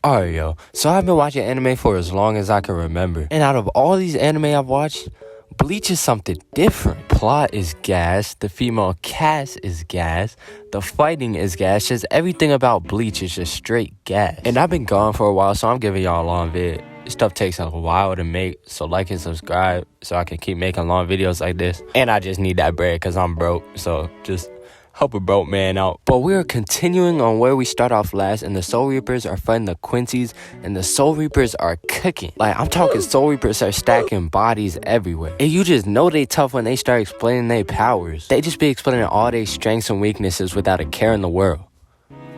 Alright, yo. So I've been watching anime for as long as I can remember. And out of all these anime I've watched, Bleach is something different. Plot is gas. The female cast is gas. The fighting is gas. Just everything about Bleach is just straight gas. And I've been gone for a while, so I'm giving y'all a long vid. This stuff takes a while to make, so like and subscribe so I can keep making long videos like this. And I just need that bread because I'm broke, so just help a broke man out. But we're continuing on where we start off last, and the Soul Reapers are fighting the Quincy's, and the Soul Reapers are cooking. Like, I'm talking Soul Reapers are stacking bodies everywhere. And you just know they tough when they start explaining their powers. They just be explaining all their strengths and weaknesses without a care in the world.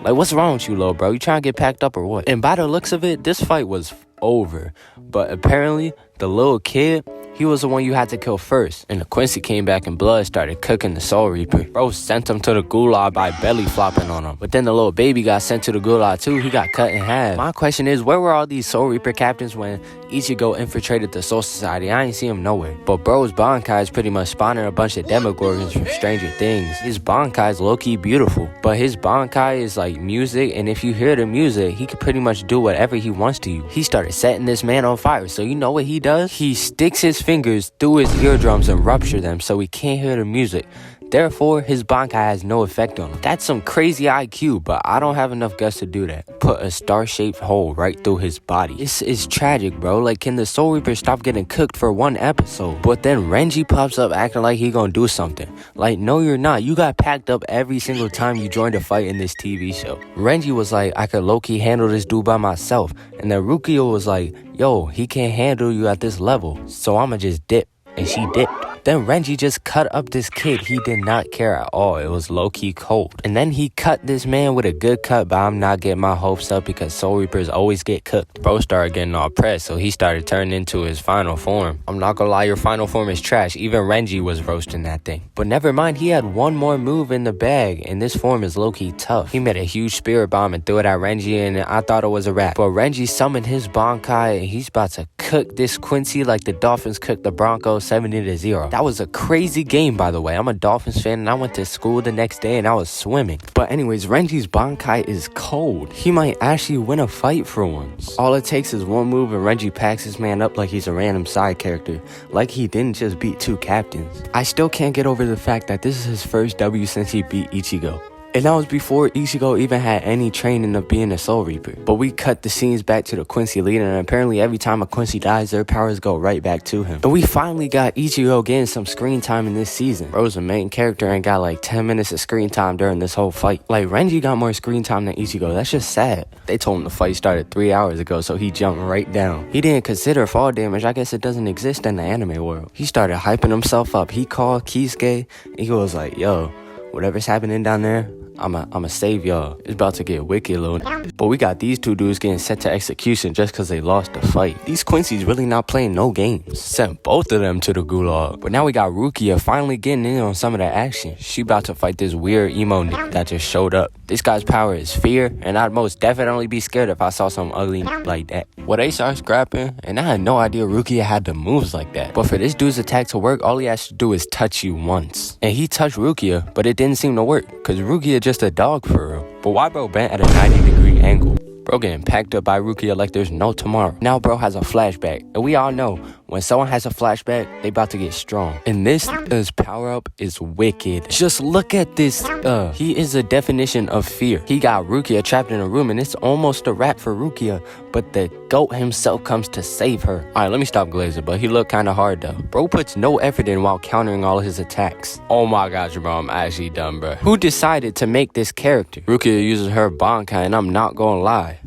Like, what's wrong with you, little bro? You trying to get packed up or what? And by the looks of it, this fight was over. But apparently, the little kid, he was the one you had to kill first. And the Quincy came back in blood, started cooking the Soul Reaper. Bro sent him to the gulag by belly flopping on him. But then the little baby got sent to the gulag too. He got cut in half. My question is, where were all these Soul Reaper captains when Ichigo infiltrated the Soul Society? I ain't see him nowhere. But bro's Bankai is pretty much spawning a bunch of Demogorgons from Stranger Things. His Bankai is low-key beautiful. But his Bankai is like music, and if you hear the music, he can pretty much do whatever he wants to you. He started setting this man on fire. So you know what he does? He sticks his fingers through his eardrums and rupture them so he can't hear the music. Therefore, his Bankai has no effect on him. That's some crazy IQ, but I don't have enough guts to do that. Put a star-shaped hole right through his body. This is tragic, bro. Like, can the Soul Reaper stop getting cooked for one episode? But then Renji pops up acting like he gonna do something. Like, no, you're not. You got packed up every single time you joined a fight in this TV show. Renji was like, I could low-key handle this dude by myself. And then Rukia was like, yo, he can't handle you at this level, so I'ma just dip. And she dipped. Then Renji just cut up this kid. He did not care at all. It was low-key cold. And then he cut this man with a good cut, but I'm not getting my hopes up because Soul Reapers always get cooked. Bro started getting all pressed, so he started turning into his final form. I'm not gonna lie, your final form is trash. Even Renji was roasting that thing. But never mind, he had one more move in the bag, and this form is low-key tough. He made a huge spirit bomb and threw it at Renji, and I thought it was a wrap. But Renji summoned his Bankai, and he's about to cook this Quincy like the Dolphins cooked the Broncos 70-0. That was a crazy game, by the way. I'm a Dolphins fan, and I went to school the next day, and I was swimming. But anyways, Renji's Bankai is cold. He might actually win a fight for once. All it takes is one move, and Renji packs his man up like he's a random side character. Like he didn't just beat two captains. I still can't get over the fact that this is his first W since he beat Ichigo. And that was before Ichigo even had any training of being a Soul Reaper. But we cut the scenes back to the Quincy leader, and apparently every time a Quincy dies, their powers go right back to him. And we finally got Ichigo getting some screen time in this season. Bro's the main character and got like 10 minutes of screen time during this whole fight. Like, Renji got more screen time than Ichigo. That's just sad. They told him the fight started 3 hours ago, so he jumped right down. He didn't consider fall damage. I guess it doesn't exist in the anime world. He started hyping himself up. He called Kisuke, and he was like, yo, whatever's happening down there, I'ma save y'all. It's about to get wicked, little. But we got these two dudes getting set to execution just because they lost the fight. These Quincy's really not playing no games. Sent both of them to the gulag. But now we got Rukia finally getting in on some of the action. She about to fight this weird emo nigga that just showed up. This guy's power is fear, and I'd most definitely be scared if I saw some ugly like that. Well, they start scrapping, and I had no idea Rukia had the moves like that. But for this dude's attack to work, all he has to do is touch you once. And he touched Rukia, but it didn't seem to work, because Rukia just a dog for real. But why bro bent at a 90-degree angle? Bro getting packed up by Rukia like there's no tomorrow. Now bro has a flashback. And we all know, when someone has a flashback, they about to get strong. And this power-up is wicked. Just look at this. He is a definition of fear. He got Rukia trapped in a room, and it's almost a wrap for Rukia. But the GOAT himself comes to save her. Alright, let me stop glazing, but he looked kinda hard though. Bro puts no effort in while countering all of his attacks. Oh my gosh, bro, I'm actually done, bro. Who decided to make this character? Rukia uses her Bankai, and I'm not gonna lie,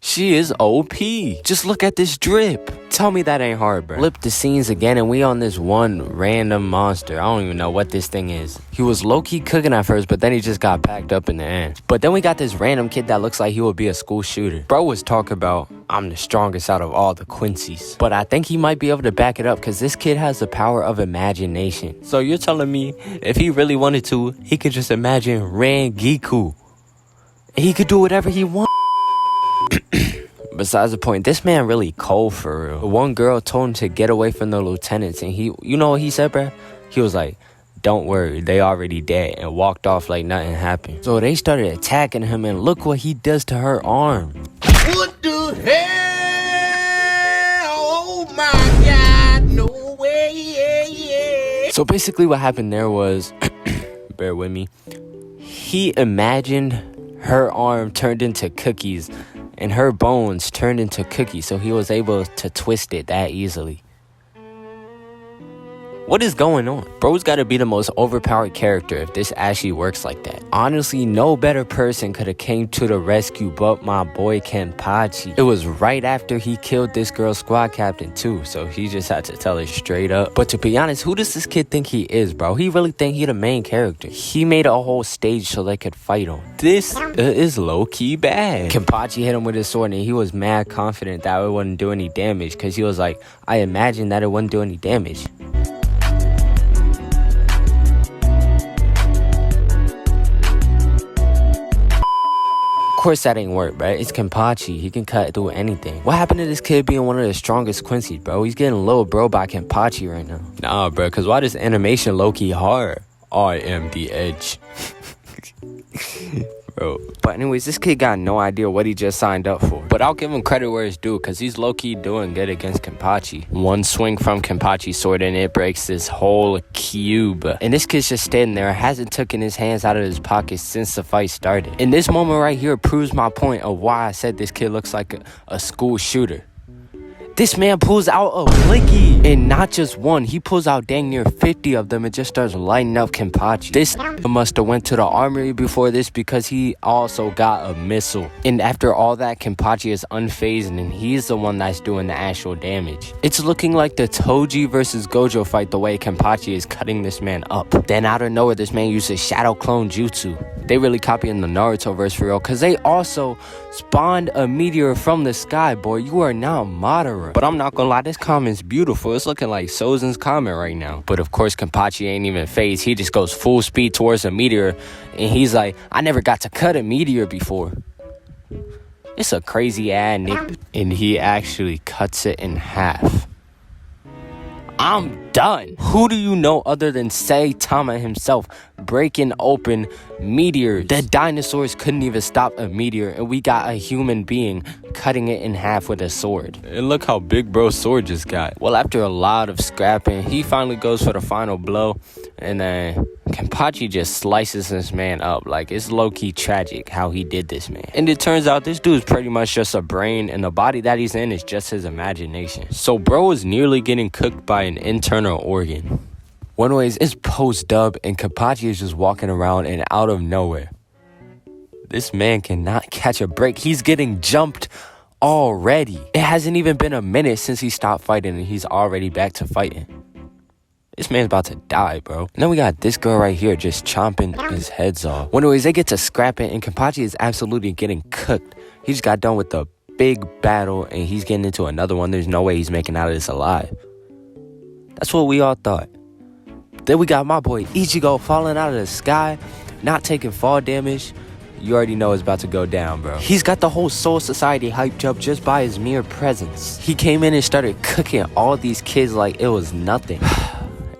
she is OP. Just look at this drip. Tell me that ain't hard, bro. Flip the scenes again, and we on this one random monster. I don't even know what this thing is. He was low-key cooking at first, but then he just got packed up in the end. But then we got this random kid that looks like he would be a school shooter. Bro was talking about, I'm the strongest out of all the Quincy's. But I think he might be able to back it up because this kid has the power of imagination. So you're telling me if he really wanted to, he could just imagine Rangiku. He could do whatever he wants. Besides the point, this man really cold for real. One girl told him to get away from the lieutenants, and you know what he said, bruh? He was like, don't worry, they already dead, and walked off like nothing happened. So they started attacking him, and look what he does to her arm. What the hell? Oh my God, no way. So basically what happened there was, bear with me, he imagined her arm turned into cookies and her bones turned into cookies, so he was able to twist it that easily. What is going on? Bro's gotta be the most overpowered character if this actually works like that. Honestly, no better person could have came to the rescue but my boy Kenpachi. It was right after he killed this girl's squad captain too, so he just had to tell her straight up. But to be honest, who does this kid think he is, bro? He really think he the main character. He made a whole stage so they could fight him. This is low-key bad. Kenpachi hit him with his sword and he was mad confident that it wouldn't do any damage because he was like, I imagined that it wouldn't do any damage. Of course that ain't work, bro. It's Kenpachi. He can cut through anything. What happened to this kid being one of the strongest quincies, bro? He's getting little bro by Kenpachi right now. Nah, bro, because why this animation low-key hard? I am the edge. Bro. But anyways, this kid got no idea what he just signed up for. But I'll give him credit where it's due, because he's low-key doing good against Kenpachi. One swing from Kenpachi's sword and it breaks this whole cube. And this kid's just standing there, hasn't taken his hands out of his pockets since the fight started. And this moment right here proves my point of why I said this kid looks like a school shooter. This man pulls out a blinky, and not just one, he pulls out dang near 50 of them and just starts lighting up Kenpachi. This must have went to the armory before this because he also got a missile. And after all that, Kenpachi is unfazed and he's the one that's doing the actual damage. It's looking like the Toji versus Gojo fight the way Kenpachi is cutting this man up. Then out of nowhere, this man uses shadow clone jutsu. They really copying the Naruto verse for real, because they also spawned a meteor from the sky, boy. You are now Madara. But I'm not gonna lie, this comment's beautiful. It's looking like Sozen's comment right now. But of course, Kenpachi ain't even phased. He just goes full speed towards a meteor, and he's like, I never got to cut a meteor before. It's a crazy ass nigga. And he actually cuts it in half. I'm done. Who do you know other than Saitama himself breaking open meteors? The dinosaurs couldn't even stop a meteor, and we got a human being cutting it in half with a sword. And look how big bro's sword just got. Well, after a lot of scrapping, he finally goes for the final blow, and then Kenpachi just slices this man up. Like, it's low-key tragic how he did this, man. And it turns out this dude's pretty much just a brain, and the body that he's in is just his imagination. So bro is nearly getting cooked by an internal organ. One way is post-dub, and Kenpachi is just walking around, and out of nowhere, this man cannot catch a break. He's getting jumped already. It hasn't even been a minute since he stopped fighting, and he's already back to fighting. This man's about to die, bro. And then we got this girl right here just chomping his heads off. One ways they get to scrapping, and Kenpachi is absolutely getting cooked. He just got done with the big battle, and he's getting into another one. There's no way he's making out of this alive. That's what we all thought. Then we got my boy Ichigo falling out of the sky, not taking fall damage. You already know it's about to go down, bro. He's got the whole Soul Society hyped up just by his mere presence. He came in and started cooking all these kids like it was nothing.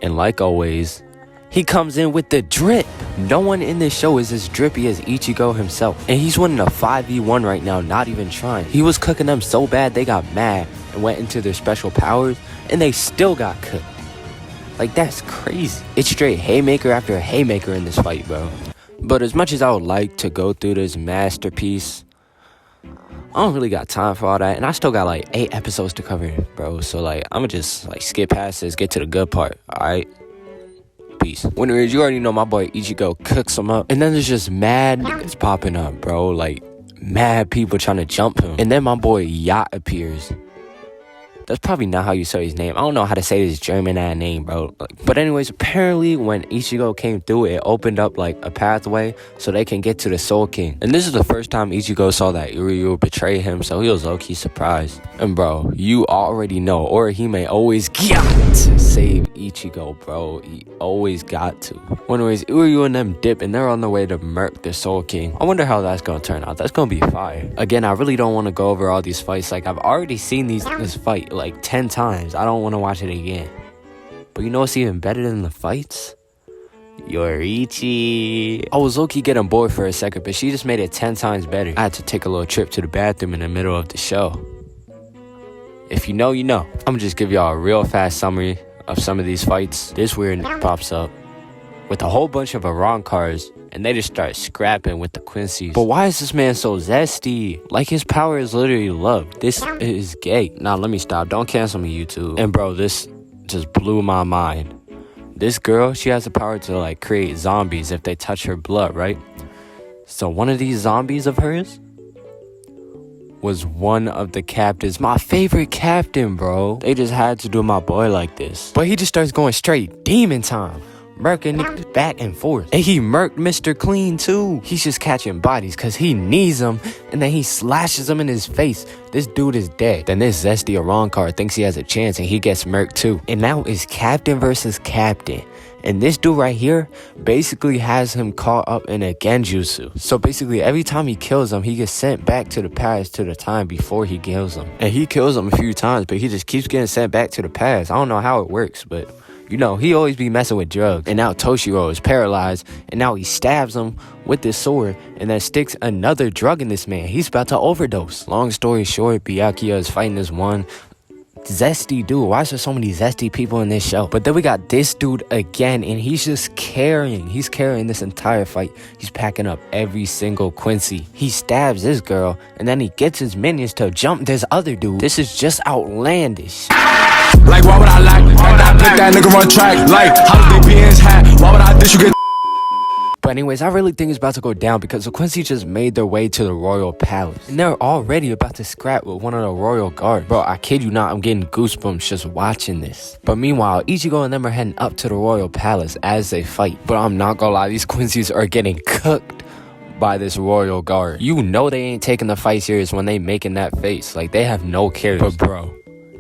And like always, he comes in with the drip. No one in this show is as drippy as Ichigo himself. And he's winning a 5v1 right now, not even trying. He was cooking them so bad they got mad and went into their special powers, and they still got cooked. Like, that's crazy. It's straight haymaker after haymaker in this fight, bro. But as much as I would like to go through this masterpiece, I don't really got time for all that. And I still got like 8 episodes to cover, bro. So like, I'ma just like skip past this, get to the good part, alright? Peace. When it is, you already know my boy Ichigo cooks him up. And then there's just mad niggas popping up, bro. Like, mad people trying to jump him. And then my boy Yacht appears. That's probably not how you say his name. I don't know how to say this German-ass name, bro. But anyways, apparently when Ichigo came through, it opened up like a pathway so they can get to the Soul King. And this is the first time Ichigo saw that uryu betray him, so he was low-key surprised. And bro, you already know, Orihime always got to save Ichigo, bro. He always got to. Anyways, uryu and them dip, and they're on their way to murk the Soul King. I wonder how that's gonna turn out. That's gonna be fire. Again, I really don't want to go over all these fights. Like, I've already seen this fight like 10 times. I don't want to watch it again. But you know what's even better than the fights? Yorichi. I was low-key getting bored for a second, but she just made it 10 times better. I had to take a little trip to the bathroom in the middle of the show. If you know, you know. I'm gonna just give y'all a real fast summary of some of these fights. This weird pops up with a whole bunch of Iran cars, and they just start scrapping with the quincies. But why is this man so zesty? Like, his power is literally love. This is gay. Nah, let me stop. Don't cancel me, YouTube. And bro, this just blew my mind. This girl, she has the power to like create zombies if they touch her blood, right? So one of these zombies of hers was one of the captains. My favorite captain, bro. They just had to do my boy like this. But he just starts going straight demon time. Murking niggas back and forth. And he murked Mr. Clean too. He's just catching bodies because he needs them. And then he slashes them in his face. This dude is dead. Then this zesty Iran card thinks he has a chance and he gets murked too. And now it's captain versus captain. And this dude right here basically has him caught up in a genjutsu. So basically every time he kills him, he gets sent back to the past to the time before he kills him. And he kills him a few times, but he just keeps getting sent back to the past. I don't know how it works, but you know, he always be messing with drugs. And now Toshiro is paralyzed, and now he stabs him with this sword and then sticks another drug in this man. He's about to overdose. Long story short, Byakuya is fighting this one zesty dude. Why is there so many zesty people in this show? But then we got this dude again, and he's just carrying. He's carrying this entire fight. He's packing up every single quincy. He stabs this girl, and then he gets his minions to jump this other dude. This is just outlandish. Like, why would I like that? Pick that nigga run track. Like, how did they be in his hat? Why would I dish you get? But anyways, I really think it's about to go down because the Quincy just made their way to the royal palace. And they're already about to scrap with one of the royal guards. Bro, I kid you not, I'm getting goosebumps just watching this. But meanwhile, Ichigo and them are heading up to the royal palace as they fight. But I'm not gonna lie, these Quincy's are getting cooked by this royal guard. You know they ain't taking the fight serious when they making that face. Like, they have no care. But bro,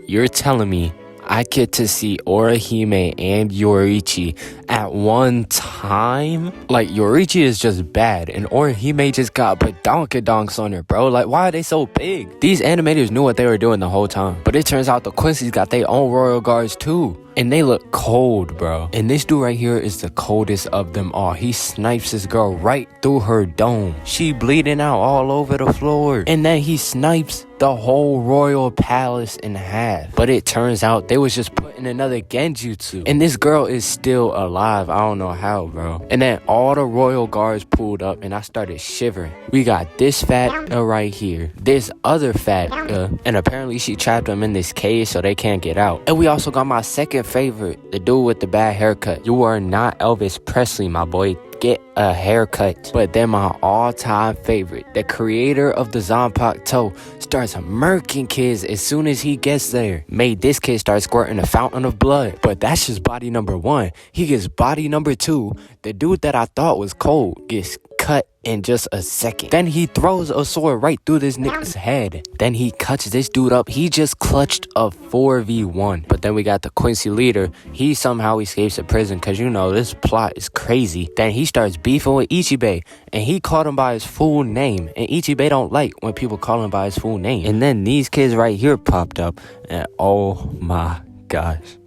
you're telling me I get to see Orihime and Yorichi at one time? Like, Yorichi is just bad, and Orihime just got badonkadonks on her, bro. Like, why are they so big? These animators knew what they were doing the whole time. But it turns out the Quincy's got their own royal guards too. And they look cold, bro. And this dude right here is the coldest of them all. He snipes this girl right through her dome. She bleeding out all over the floor. And then he snipes the whole royal palace in half. But it turns out they was just putting another genjutsu. And this girl is still alive. I don't know how, bro. And then all the royal guards pulled up and I started shivering. We got this fat right here. This other fat and apparently she trapped them in this cage so they can't get out. And we also got my second favorite, the dude with the bad haircut. You are not Elvis Presley, my boy. Get a haircut. But then my all-time favorite, the creator of the Zanpakuto, starts murking kids as soon as he gets there. Made this kid start squirting a fountain of blood. But that's just body number one. He gets body number two. The dude that I thought was cold gets cut in just a second. Then he throws a sword right through this nigga's head. Then he cuts this dude up. He just clutched a 4v1. But then we got the Quincy leader. He somehow escapes the prison because, you know, this plot is crazy. Then he starts beefing with Ichibe, and he called him by his full name. And Ichibe don't like when people call him by his full name. And then these kids right here popped up, and oh my gosh.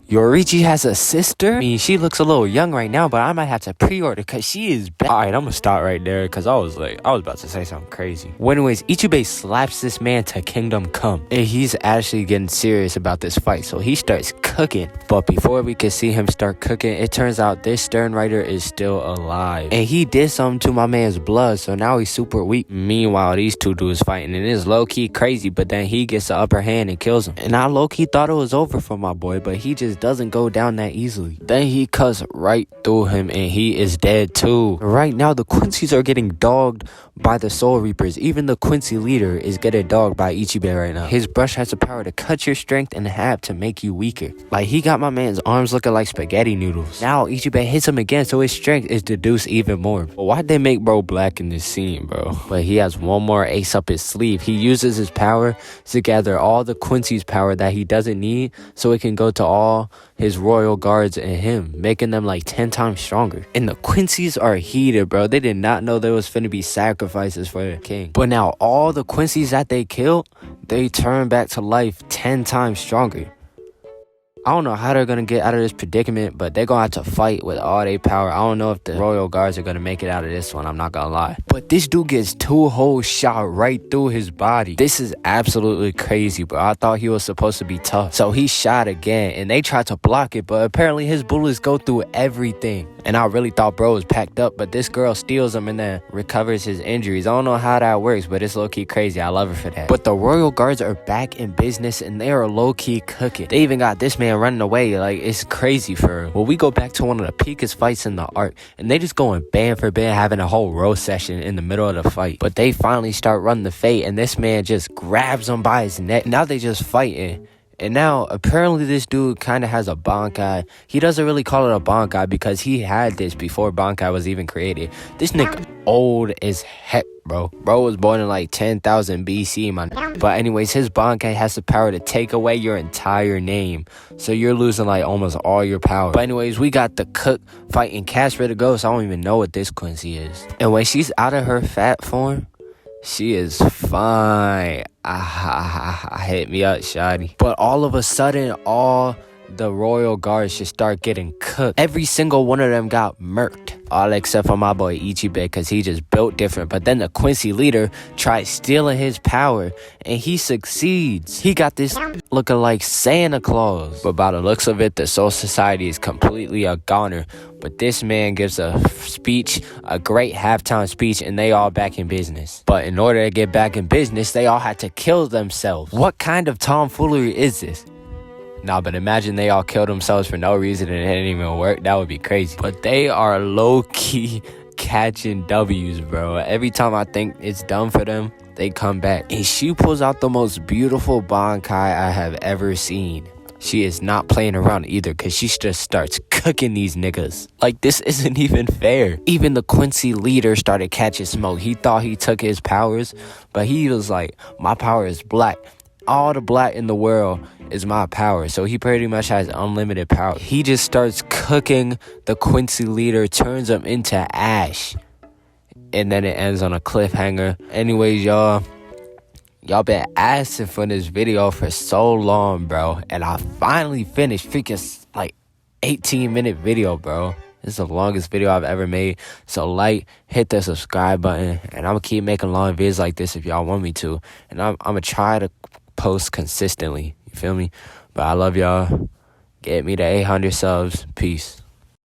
Yorichi has a sister? I mean, she looks a little young right now, but I might have to pre-order because she is bad. Alright, I'm gonna stop right there because I was about to say something crazy. Well, anyways, Ichibe slaps this man to kingdom come. And he's actually getting serious about this fight, so he starts cooking. But before we can see him start cooking, it turns out this stern writer is still alive. And he did something to my man's blood, so now he's super weak. Meanwhile, these two dudes fighting, and it's low-key crazy, but then he gets the upper hand and kills him. And I low-key thought it was over for my boy, but he just doesn't go down that easily. Then he cuts right through him and he is dead too. Right now the Quincy's are getting dogged by the Soul Reapers. Even the Quincy leader is getting dogged by Ichibe right now. His brush has the power to cut your strength in half to make you weaker. Like, he got my man's arms looking like spaghetti noodles. Now Ichibe hits him again, so his strength is deduced even more. But why'd they make bro black in this scene, bro? But he has one more ace up his sleeve. He uses his power to gather all the Quincy's power that he doesn't need so it can go to all his royal guards and him, making them like 10 times stronger. And the Quincy's are heated, bro. They did not know there was finna be sacrifices for the king. But now all the Quincy's that they killed, they turn back to life 10 times stronger. I don't know how they're gonna get out of this predicament, but they're gonna have to fight with all their power. I don't know if the royal guards are gonna make it out of this one, I'm not gonna lie. But this dude gets 2 holes shot right through his body. This is absolutely crazy, bro. I thought he was supposed to be tough. So he shot again, and they tried to block it, but apparently his bullets go through everything. And I really thought bro was packed up, but this girl steals him and then recovers his injuries. I don't know how that works, but it's low-key crazy. I love her for that. But the royal guards are back in business, and they are low-key cooking. They even got this man running away. Like, it's crazy for real. Well, we go back to one of the peakest fights in the arc, and they just going band for band, having a whole row session in the middle of the fight. But they finally start running the fate, and this man just grabs him by his neck. Now they just fighting. And now, apparently, this dude kind of has a bankai. He doesn't really call it a bankai because he had this before bankai was even created. This nigga old as heck, bro. Bro was born in like 10,000 BC, man. But anyways, his bankai has the power to take away your entire name. So you're losing like almost all your power. But anyways, we got the cook fighting Casper the Ghost. I don't even know what this Quincy is. And when she's out of her fat form, she is fine. Hit me up, shawty. But all of a sudden, all the royal guards just start getting cooked. Every single one of them got murked. All except for my boy Ichigo, because he just built different. But then the Quincy leader tried stealing his power, and he succeeds. He got this looking like Santa Claus. But by the looks of it, the Soul Society is completely a goner. But this man gives a speech, a great halftime speech, and they all back in business. But in order to get back in business, they all had to kill themselves. What kind of tomfoolery is this? Nah, but imagine they all killed themselves for no reason and it didn't even work. That would be crazy. But they are low-key catching W's, bro. Every time I think it's done for them, they come back. And she pulls out the most beautiful bankai I have ever seen. She is not playing around either, because she just starts cooking these niggas. Like, this isn't even fair. Even the Quincy leader started catching smoke. He thought he took his powers, but he was like, my power is black. All the black in the world is my power. So he pretty much has unlimited power. He just starts cooking the Quincy leader, turns him into ash. And then it ends on a cliffhanger. Anyways, y'all been asking for this video for so long, bro. And I finally finished. Freaking like 18-minute video, bro. This is the longest video I've ever made. So hit the subscribe button. And I'm going to keep making long videos like this if y'all want me to. And I'm going to try to post consistently. You feel me? But I love y'all. Get me to 800 subs. Peace.